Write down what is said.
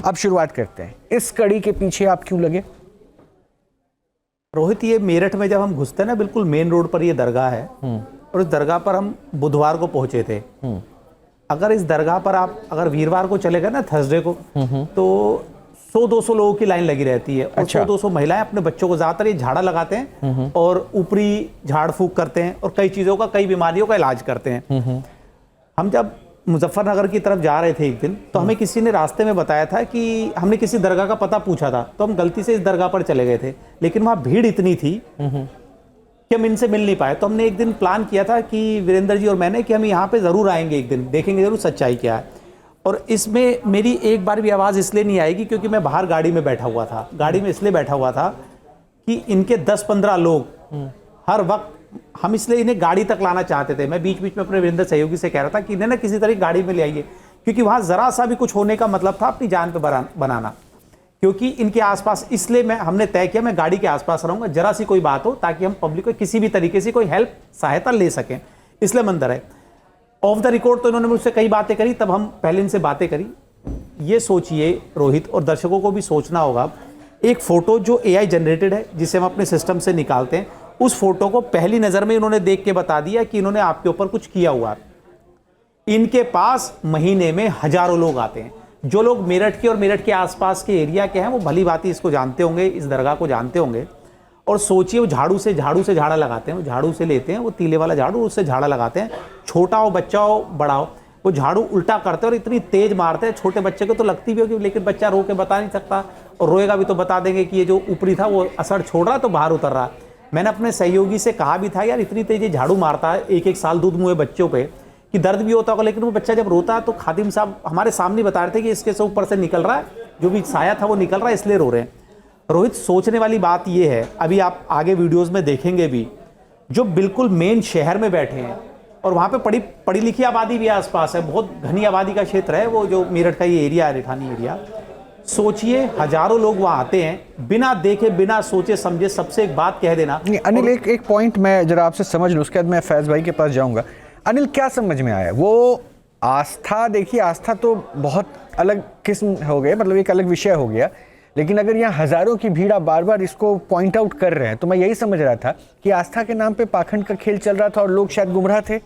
अब शुरुआत करते हैं, इस कड़ी के पीछे आप क्यों लगे? रोहित, ये मेरठ में जब हम घुसते हैं ना, बिल्कुल मेन रोड पर ये दरगाह है और इस दरगाह पर हम बुधवार को पहुंचे थे। अगर इस दरगाह पर आप अगर वीरवार को चले गए ना, थर्सडे को, तो 100-200 लोगों की लाइन लगी रहती है। और 100-200 महिलाएं अपने बच्चों को, ज्यादातर ये झाड़ा लगाते हैं और ऊपरी झाड़ फूक करते हैं और कई चीजों का, कई बीमारियों का इलाज करते हैं। हम जब मुजफ्फरनगर की तरफ जा रहे थे एक दिन, तो हमें किसी ने रास्ते में बताया था कि हमने किसी दरगाह का पता पूछा था, तो हम गलती से इस दरगाह पर चले गए थे, लेकिन वहां भीड़ इतनी थी कि हम इनसे मिल नहीं पाए। तो हमने एक दिन प्लान किया था कि वीरेंद्र जी और मैंने कि हम यहाँ पे जरूर आएंगे, एक दिन देखेंगे जरूर सच्चाई क्या है। और इसमें मेरी एक बार भी आवाज़ इसलिए नहीं आएगी क्योंकि मैं बाहर गाड़ी में बैठा हुआ था। गाड़ी में इसलिए बैठा हुआ था कि इनके 10-15 लोग हर वक्त, हम इसलिए इन्हें गाड़ी तक लाना चाहते थे। मैं बीच बीच में अपने वीरेंद्र सहयोगी से कह रहा था कि इन्हें ना किसी तरह गाड़ी में ले आइए, क्योंकि वहाँ ज़रा सा भी कुछ होने का मतलब था अपनी जान पे बनाना। क्योंकि इनके आसपास, इसलिए हमने तय किया मैं गाड़ी के आसपास रहूँगा, जरा सी कोई बात हो ताकि हम पब्लिक को किसी भी तरीके से कोई हेल्प, सहायता ले सकें, इसलिए हम अंदर है। ऑफ द रिकॉर्ड तो इन्होंने मुझसे कई बातें करी, तब हम पहले इनसे बातें करी। ये सोचिए रोहित, और दर्शकों को भी सोचना होगा, एक फोटो जो AI जनरेटेड है, जिसे हम अपने सिस्टम से निकालते हैं, उस फोटो को पहली नजर में इन्होंने देख के बता दिया कि इन्होंने आपके ऊपर कुछ किया हुआ। इनके पास महीने में हजारों लोग आते हैं। जो लोग मेरठ के और मेरठ के आसपास के एरिया के हैं, वो भली भांति इसको जानते होंगे, इस दरगाह को जानते होंगे। और सोचिए, वो झाड़ू से झाड़ा लगाते हैं, वो झाड़ू से लेते हैं, वो तीले वाला झाड़ू, उससे झाड़ा लगाते हैं। छोटा हो, बच्चा हो, बड़ा हो, वो झाड़ू उल्टा करते हैं और इतनी तेज मारते हैं, छोटे बच्चे को तो लगती भी होगी, लेकिन बच्चा रो के बता नहीं सकता, और रोएगा भी तो बता देंगे कि ये जो ऊपरी था वो असर छोड़ रहा, तो बाहर उतर रहा। मैंने अपने सहयोगी से कहा भी था, यार इतनी तेज ये झाड़ू मारता है 1-1 साल दूध मुँहे बच्चों पे, कि दर्द भी होता होगा, लेकिन वो बच्चा जब रोता है तो खादिम साहब हमारे सामने बता रहे थे कि इसके से ऊपर से निकल रहा है, जो भी साया था वो निकल रहा है, इसलिए रो रहे हैं। रोहित, सोचने वाली बात ये है, अभी आप आगे वीडियोस में देखेंगे भी, जो बिल्कुल मेन शहर में बैठे हैं और वहाँ पे पढ़ी लिखी आबादी भी आसपास है, बहुत घनी आबादी का क्षेत्र है वो, जो मेरठ का ये एरिया है, रिठानी एरिया। सोचिए, हजारों लोग वहाँ आते हैं, बिना देखे, बिना सोचे समझे। सबसे एक बात कह देना अनिल, एक पॉइंट मैं जरा आपसे समझ लूँ, उसके बाद मैं फैज भाई के पास जाऊँगा। अनिल, क्या समझ में आया? वो आस्था, देखिए आस्था तो बहुत अलग किस्म हो गए, मतलब एक अलग विषय हो गया, लेकिन अगर यहाँ हजारों की भीड़, आप बार बार इसको पॉइंट आउट कर रहे हैं, तो मैं यही समझ रहा था कि आस्था के नाम पे पाखंड का खेल चल रहा था और लोग शायद गुमराह थे।